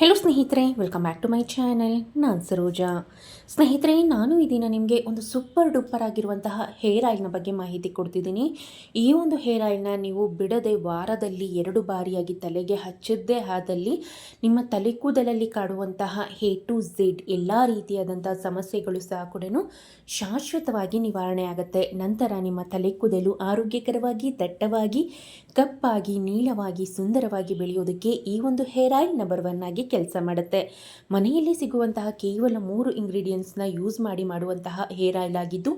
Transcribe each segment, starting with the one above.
Hello ಸ್ನೇಹಿತರೆ, welcome back to my channel. ನಾನು ಸರೋಜಾ. ಸ್ನೇಹಿತರೆ, ನಾನು ಈ ದಿನ ನಿಮಗೆ ಒಂದು ಸೂಪರ್ ಡೂಪರ್ ಆಗಿರುವಂತಹ ಹೇರ್ ಆಯಿಲ್ನ ಬಗ್ಗೆ ಮಾಹಿತಿ ಕೊಡ್ತಿದ್ದೀನಿ. ಈ ಒಂದು ಹೇರ್ ಆಯಿಲ್ನ ನೀವು ಬಿಡದೆ ವಾರದಲ್ಲಿ 2 ಬಾರಿಯಾಗಿ ತಲೆಗೆ ಹಚ್ಚಿದ್ದೇ ಆದಲ್ಲಿ ನಿಮ್ಮ ತಲೆ ಕೂದಲಲ್ಲಿ ಕಾಡುವಂತಹ ಎ ಟು ಝೆಡ್ ಎಲ್ಲ ರೀತಿಯಾದಂತಹ ಸಮಸ್ಯೆಗಳು ಸಹ ಕೂಡ ಶಾಶ್ವತವಾಗಿ ನಿವಾರಣೆ ಆಗುತ್ತೆ. ನಂತರ ನಿಮ್ಮ ತಲೆ ಕೂದಲು ಆರೋಗ್ಯಕರವಾಗಿ, ದಟ್ಟವಾಗಿ, ಕಪ್ಪಾಗಿ, ನೀಳವಾಗಿ, ಸುಂದರವಾಗಿ ಬೆಳೆಯೋದಕ್ಕೆ ಈ ಒಂದು ಹೇರ್ ಆಯಿಲ್ ನಂಬರ್ 1 ಆಗಿ ಕೆಲಸ ಮಾಡುತ್ತೆ. ಮನೆಯಲ್ಲಿ ಸಿಗುವಂತಹ ಕೇವಲ 3 ಇಂಗ್ರೀಡಿಯೆಂಟ್ಸ್ನ ಯೂಸ್ ಮಾಡಿ ಮಾಡುವಂತಹ ಹೇರ್ ಆಯಿಲ್ ಆಗಿದ್ದು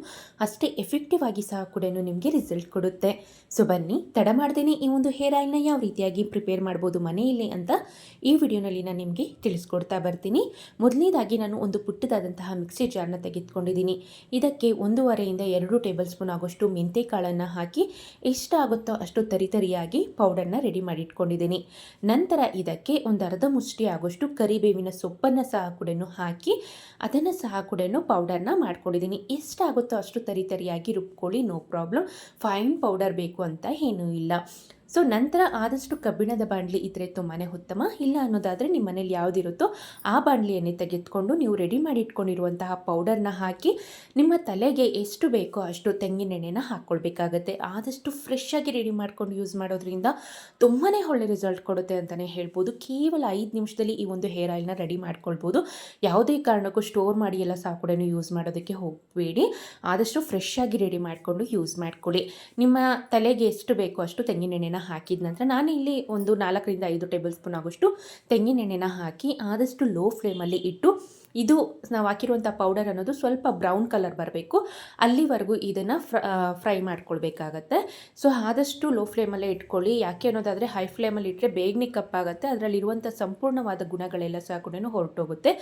ಅಷ್ಟೇ ಎಫೆಕ್ಟಿವ್ ಆಗಿ ಸಹ ಕೂಡ ನಿಮಗೆ ರಿಸಲ್ಟ್ ಕೊಡುತ್ತೆ. ಸೊ ಬನ್ನಿ, ತಡ ಮಾಡ್ದೇನೆ ಈ ಒಂದು ಹೇರ್ ಆಯಿಲ್ನ ಯಾವ ರೀತಿಯಾಗಿ ಪ್ರಿಪೇರ್ ಮಾಡ್ಬೋದು ಮನೆಯಲ್ಲಿ ಅಂತ ಈ ವಿಡಿಯೋನಲ್ಲಿ ನಾನು ನಿಮಗೆ ತಿಳಿಸ್ಕೊಡ್ತಾ ಬರ್ತೀನಿ. ಮೊದಲನೇದಾಗಿ ನಾನು ಒಂದು ಪುಟ್ಟದಾದಂತಹ ಮಿಕ್ಸಿ ಜಾರ್ನ ತೆಗೆದುಕೊಂಡಿದ್ದೀನಿ. ಇದಕ್ಕೆ 1.5 ಇಂದ 2 ಟೇಬಲ್ ಸ್ಪೂನ್ ಆಗೋಷ್ಟು ಮೆಂತೆ ಕಾಳನ್ನು ಹಾಕಿ ಎಷ್ಟಾಗುತ್ತೋ ಅಷ್ಟು ತರಿತರಿಯಾಗಿ ಪೌಡರ್ನ ರೆಡಿ ಮಾಡಿ ಇಟ್ಕೊಂಡಿದ್ದೀನಿ. ನಂತರ ಇದಕ್ಕೆ ಒಂದು ಅರ್ಧ ಮುಷ್ಟಿ ಆಗೋಷ್ಟು ಕರಿಬೇವಿನ ಸೊಪ್ಪನ್ನು ಸಹ ಕೂಡ ಹಾಕಿ ಅದನ್ನು ಸಹ ಕೂಡ ಪೌಡರ್ನ ಮಾಡ್ಕೊಂಡಿದ್ದೀನಿ. ಎಷ್ಟಾಗುತ್ತೋ ಅಷ್ಟು ತರಿತರಿಯಾಗಿ ರುಬ್ಕೊಳ್ಳಿ, ನೋ ಪ್ರಾಬ್ಲಮ್. ಫೈನ್ ಪೌಡರ್ ಬೇಕು ಅಂತ ಏನೂ ಇಲ್ಲ. ಸೊ ನಂತರ ಆದಷ್ಟು ಕಬ್ಬಿಣದ ಬಾಣಲಿ ಇದ್ದರೆ ತುಂಬಾ ಉತ್ತಮ. ಇಲ್ಲ ಅನ್ನೋದಾದರೆ ನಿಮ್ಮ ಮನೇಲಿ ಯಾವುದಿರುತ್ತೋ ಆ ಬಾಣಲಿಯನ್ನೇ ತೆಗೆದುಕೊಂಡು ನೀವು ರೆಡಿ ಮಾಡಿ ಇಟ್ಕೊಂಡಿರುವಂತಹ ಪೌಡರ್ನ ಹಾಕಿ ನಿಮ್ಮ ತಲೆಗೆ ಎಷ್ಟು ಬೇಕೋ ಅಷ್ಟು ತೆಂಗಿನೆಣ್ಣೆನ ಹಾಕ್ಕೊಳ್ಬೇಕಾಗತ್ತೆ. ಆದಷ್ಟು ಫ್ರೆಶ್ ಆಗಿ ರೆಡಿ ಮಾಡ್ಕೊಂಡು ಯೂಸ್ ಮಾಡೋದ್ರಿಂದ ತುಂಬಾ ಒಳ್ಳೆ ರಿಸಲ್ಟ್ ಕೊಡುತ್ತೆ ಅಂತಲೇ ಹೇಳ್ಬೋದು. ಕೇವಲ 5 ನಿಮಿಷದಲ್ಲಿ ಈ ಒಂದು ಹೇರ್ ಆಯಿಲ್ನ ರೆಡಿ ಮಾಡ್ಕೊಳ್ಬೋದು. ಯಾವುದೇ ಕಾರಣಕ್ಕೂ ಸ್ಟೋರ್ ಮಾಡಿ ಎಲ್ಲ ಸಹ ಕೂಡ ಯೂಸ್ ಮಾಡೋದಕ್ಕೆ ಹೋಗಬೇಡಿ. ಆದಷ್ಟು ಫ್ರೆಶ್ ಆಗಿ ರೆಡಿ ಮಾಡಿಕೊಂಡು ಯೂಸ್ ಮಾಡ್ಕೊಳ್ಳಿ. ನಿಮ್ಮ ತಲೆಗೆ ಎಷ್ಟು ಬೇಕೋ ಅಷ್ಟು ತೆಂಗಿನೆಣ್ಣೆನ ಹಾಕಿದ ನಂತರ ನಾನು ಇಲ್ಲಿ ಒಂದು 4 ರಿಂದ 5 ಟೇಬಲ್ ಸ್ಪೂನ್ ಆಗೋಷ್ಟು ತೆಂಗಿನೆಣ್ಣೆನ ಹಾಕಿ ಆದಷ್ಟು ಲೋ ಫ್ಲೇಮಲ್ಲಿ ಇಟ್ಟು ಇದು ನಾವು ಹಾಕಿರುವಂಥ ಪೌಡರ್ ಅನ್ನೋದು ಸ್ವಲ್ಪ ಬ್ರೌನ್ ಕಲರ್ ಬರಬೇಕು, ಅಲ್ಲಿವರೆಗೂ ಇದನ್ನು ಫ್ರೈ ಮಾಡ್ಕೊಳ್ಬೇಕಾಗತ್ತೆ. ಸೊ ಆದಷ್ಟು ಲೋ ಫ್ಲೇಮಲ್ಲೇ ಇಟ್ಕೊಳ್ಳಿ. ಯಾಕೆ ಅನ್ನೋದಾದರೆ ಹೈ ಫ್ಲೇಮಲ್ಲಿ ಇಟ್ಟರೆ ಬೇಗನೆ ಕಪ್ಪಾಗುತ್ತೆ. ಅದರಲ್ಲಿರುವಂಥ ಸಂಪೂರ್ಣವಾದ ಗುಣಗಳೆಲ್ಲ ಸಹ ಕೂಡ ಹೊರಟೋಗುತ್ತೆ.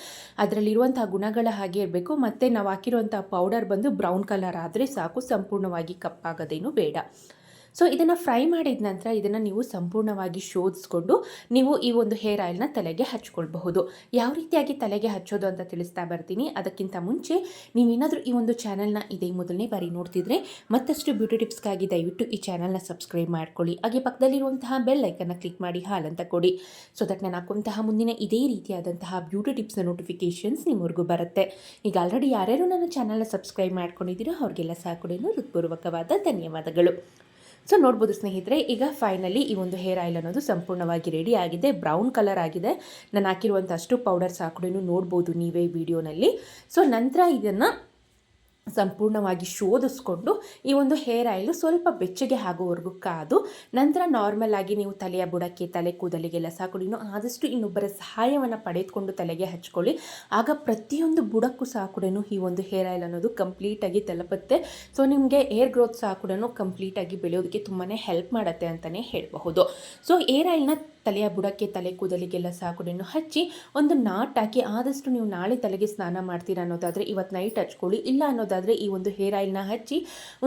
ಅದರಲ್ಲಿರುವಂಥ ಗುಣಗಳ ಹಾಗೆ ಇರಬೇಕು. ಮತ್ತು ನಾವು ಹಾಕಿರುವಂಥ ಪೌಡರ್ ಬಂದು ಬ್ರೌನ್ ಕಲರ್ ಆದರೆ ಸಾಕು, ಸಂಪೂರ್ಣವಾಗಿ ಕಪ್ಪಾಗೋದೇನು ಬೇಡ. ಸೊ ಇದನ್ನು ಫ್ರೈ ಮಾಡಿದ ನಂತರ ಇದನ್ನು ನೀವು ಸಂಪೂರ್ಣವಾಗಿ ಶೋಧಿಸ್ಕೊಂಡು ನೀವು ಈ ಒಂದು ಹೇರ್ ಆಯಿಲ್ನ ತಲೆಗೆ ಹಚ್ಕೊಳ್ಬಹುದು. ಯಾವ ರೀತಿಯಾಗಿ ತಲೆಗೆ ಹಚ್ಚೋದು ಅಂತ ತಿಳಿಸ್ತಾ ಬರ್ತೀನಿ. ಅದಕ್ಕಿಂತ ಮುಂಚೆ ನೀವೇನಾದರೂ ಈ ಒಂದು ಚಾನಲ್ನ ಇದೇ ಮೊದಲನೇ ಬಾರಿ ನೋಡ್ತಿದ್ರೆ ಮತ್ತಷ್ಟು ಬ್ಯೂಟಿ ಟಿಪ್ಸ್ಗಾಗಿ ದಯವಿಟ್ಟು ಈ ಚಾನಲ್ನ ಸಬ್ಸ್ಕ್ರೈಬ್ ಮಾಡ್ಕೊಳ್ಳಿ. ಹಾಗೆ ಪಕ್ಕದಲ್ಲಿರುವಂತಹ ಬೆಲ್ ಐಕನ್ನ ಕ್ಲಿಕ್ ಮಾಡಿ ಹಾಲಂತ ಕೊಡಿ. ಸೊ ದಟ್ ನಾನು ಹಾಕುವಂತಹ ಮುಂದಿನ ಇದೇ ರೀತಿಯಾದಂತಹ ಬ್ಯೂಟಿ ಟಿಪ್ಸ್ನ ನೋಟಿಫಿಕೇಷನ್ಸ್ ನಿಮ್ಮವರೆಗೂ ಬರುತ್ತೆ. ಈಗ ಆಲ್ರೆಡಿ ಯಾರ್ಯಾರು ನನ್ನ ಚಾನಲ್ನ ಸಬ್ಸ್ಕ್ರೈಬ್ ಮಾಡ್ಕೊಂಡಿದ್ದೀರೋ ಅವ್ರಿಗೆಲ್ಲ ಸಹ ಕೂಡ ಹೃತ್ಪೂರ್ವಕವಾದ ಧನ್ಯವಾದಗಳು. ಸೊ ನೋಡ್ಬೋದು ಸ್ನೇಹಿತರೆ, ಈಗ ಫೈನಲಿ ಈ ಒಂದು ಹೇರ್ ಆಯಿಲ್ ಅನ್ನೋದು ಸಂಪೂರ್ಣವಾಗಿ ರೆಡಿ ಆಗಿದೆ. ಬ್ರೌನ್ ಕಲರ್ ಆಗಿದೆ. ನಾನು ಹಾಕಿರುವಂಥ ಅಷ್ಟು ಪೌಡರ್ ಸಹ ಕೂಡ ನೋಡ್ಬೋದು ನೀವೇ ವಿಡಿಯೋನಲ್ಲಿ. ಸೊ ನಂತರ ಇದನ್ನು ಸಂಪೂರ್ಣವಾಗಿ ಶೋಧಿಸ್ಕೊಂಡು ಈ ಒಂದು ಹೇರ್ ಆಯಿಲು ಸ್ವಲ್ಪ ಬೆಚ್ಚಗೆ ಆಗೋವರೆಗೂ ಕಾದು ನಂತರ ನಾರ್ಮಲ್ ಆಗಿ ನೀವು ತಲೆಯ ಬುಡಕ್ಕೆ, ತಲೆ ಕೂದಲಿಗೆಲ್ಲ ಸಹ ಕೂಡ ಆದಷ್ಟು ಇನ್ನೊಬ್ಬರ ಸಹಾಯವನ್ನು ಪಡೆದುಕೊಂಡು ತಲೆಗೆ ಹಚ್ಕೊಳ್ಳಿ. ಆಗ ಪ್ರತಿಯೊಂದು ಬುಡಕ್ಕೂ ಸಹ ಕೂಡ ಈ ಒಂದು ಹೇರ್ ಆಯಿಲ್ ಅನ್ನೋದು ಕಂಪ್ಲೀಟಾಗಿ ತಲುಪುತ್ತೆ. ಸೊ ನಿಮಗೆ ಹೇರ್ ಗ್ರೋತ್ ಸಹ ಕೂಡ ಕಂಪ್ಲೀಟಾಗಿ ಬೆಳೆಯೋದಕ್ಕೆ ತುಂಬಾ ಹೆಲ್ಪ್ ಮಾಡುತ್ತೆ ಅಂತಲೇ ಹೇಳಬಹುದು. ಸೊ ಹೇರ್ ಆಯಿಲ್ನ ತಲೆಯ ಬುಡಕ್ಕೆ, ತಲೆ ಕೂದಲಿಗೆಲ್ಲ ಸಹ ಕೂಡ ಹಚ್ಚಿ ಒಂದು ನಾಟ್ ಹಾಕಿ ಆದಷ್ಟು ನೀವು ನಾಳೆ ತಲೆಗೆ ಸ್ನಾನ ಮಾಡ್ತೀರಾ ಅನ್ನೋದಾದರೆ ಇವತ್ತು ನೈಟ್ ಹಚ್ಕೊಳ್ಳಿ. ಇಲ್ಲ ಅನ್ನೋದಾದರೆ ಈ ಒಂದು ಹೇರ್ ಆಯಿಲ್ನ ಹಚ್ಚಿ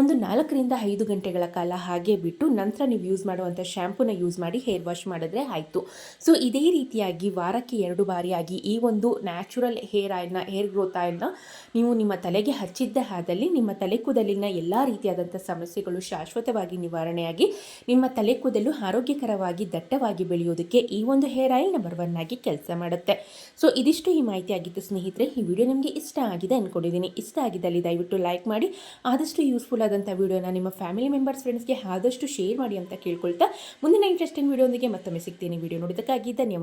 ಒಂದು 4 ರಿಂದ 5 ಗಂಟೆಗಳ ಕಾಲ ಹಾಗೆ ಬಿಟ್ಟು ನಂತರ ನೀವು ಯೂಸ್ ಮಾಡುವಂಥ ಶ್ಯಾಂಪೂನ ಯೂಸ್ ಮಾಡಿ ಹೇರ್ ವಾಶ್ ಮಾಡಿದ್ರೆ ಆಯಿತು. ಸೊ ಇದೇ ರೀತಿಯಾಗಿ ವಾರಕ್ಕೆ 2 ಬಾರಿಯಾಗಿ ಈ ಒಂದು ನ್ಯಾಚುರಲ್ ಹೇರ್ ಆಯಿಲ್ನ, ಹೇರ್ ಗ್ರೋತ್ ಆಯಿಲ್ನ ನೀವು ನಿಮ್ಮ ತಲೆಗೆ ಹಚ್ಚಿದ್ದೇ ಆದಲ್ಲಿ ನಿಮ್ಮ ತಲೆ ಕೂದಲಿನ ಎಲ್ಲ ರೀತಿಯಾದಂಥ ಸಮಸ್ಯೆಗಳು ಶಾಶ್ವತವಾಗಿ ನಿವಾರಣೆಯಾಗಿ ನಿಮ್ಮ ತಲೆ ಕೂದಲು ಆರೋಗ್ಯಕರವಾಗಿ, ದಟ್ಟವಾಗಿ ಬೆಳೆಯೋದಕ್ಕೆ ಈ ಒಂದು ಹೇರ್ ಆಯಿಲ್ ನಂಬರ್ 1 ಆಗಿ ಕೆಲಸ ಮಾಡುತ್ತೆ. ಸೊ ಇದಿಷ್ಟು ಈ ಮಾಹಿತಿ ಆಗಿತ್ತು ಸ್ನೇಹಿತರೆ. ಈ ವಿಡಿಯೋ ನಿಮಗೆ ಇಷ್ಟ ಆಗಿದೆ ಅಂದ್ಕೊಂಡಿದ್ದೀನಿ. ಇಷ್ಟ ಆಗಿದ್ದಲ್ಲಿ ದಯವಿಟ್ಟು ಲೈಕ್ ಮಾಡಿ, ಆದಷ್ಟು ಯೂಸ್ಫುಲ್ ಆದಂಥ ವಿಡಿಯೋನ ನಿಮ್ಮ ಫ್ಯಾಮಿಲಿ ಮೆಂಬರ್ಸ್, ಫ್ರೆಂಡ್ಸ್ಗೆ ಆದಷ್ಟು ಶೇರ್ ಮಾಡಿ ಅಂತ ಕೇಳ್ಕೊಳ್ತಾ ಮುಂದಿನ ಇಂಟ್ರೆಸ್ಟಿಂಗ್ ವಿಡಿಯೋದೊಂದಿಗೆ ಮತ್ತೊಮ್ಮೆ ಸಿಗ್ತೀನಿ. ವಿಡಿಯೋ ನೋಡೋದಕ್ಕಾಗಿ ಧನ್ಯವಾದ.